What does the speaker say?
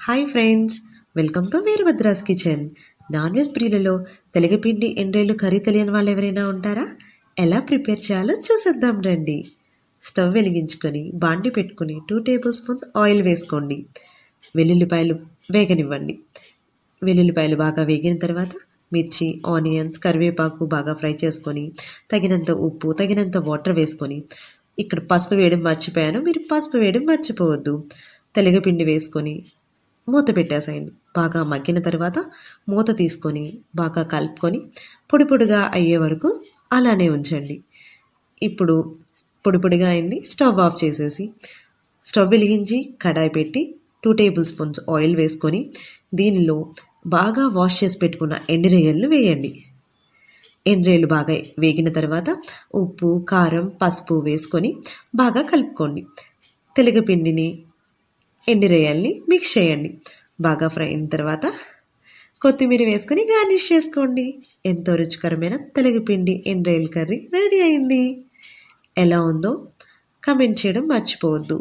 Hi friends, welcome to Veerabhadra's kitchen. Non veg ప్రియులలో తెలగపిండి ఎండ్రేళ్ళు కర్రీ తెలియని వాళ్ళు ఎవరైనా ఉంటారా? ఎలా ప్రిపేర్ చేయాలో చూసేద్దాం రండి. స్టవ్ వెలిగించుకొని బాండి పెట్టుకొని 2 టేబుల్ స్పూన్స్ ఆయిల్ వేసుకోండి. వెల్లుల్లిపాయలు వేగనివ్వండి. వెల్లుల్లిపాయలు బాగా వేగిన తర్వాత మిర్చి, ఆనియన్స్, కరివేపాకు బాగా ఫ్రై చేసుకొని తగినంత ఉప్పు, తగినంత వాటర్ వేసుకొని, ఇక్కడ పసుపు వేయడం మర్చిపోయాను, మీరు పసుపు వేయడం మర్చిపోవద్దు. తెలగపిండి వేసుకొని మూత పెట్టేసేయండి. బాగా మగ్గిన తర్వాత మూత తీసుకొని బాగా కలుపుకొని పొడి పొడిగా అయ్యే వరకు అలానే ఉంచండి. ఇప్పుడు పొడి పొడిగా అయింది. స్టవ్ ఆఫ్ చేసేసి స్టవ్ వెలిగించి కడాయి పెట్టి 2 టేబుల్ స్పూన్స్ ఆయిల్ వేసుకొని దీనిలో బాగా వాష్ చేసి పెట్టుకున్న ఎండురొయ్యలను వేయండి. ఎండురొయ్యలు బాగా వేగిన తర్వాత ఉప్పు, కారం, పసుపు వేసుకొని బాగా కలుపుకోండి. తెలగపిండిని, ఎండురొయ్యల్ని మిక్స్ చేయండి. బాగా ఫ్రై అయిన తర్వాత కొత్తిమీర వేసుకొని గార్నిష్ చేసుకోండి. ఎంతో రుచికరమైన తెలగపిండి ఎండురొయ్యల కర్రీ రెడీ అయింది. ఎలా ఉందో కమెంట్ చేయడం మర్చిపోవద్దు.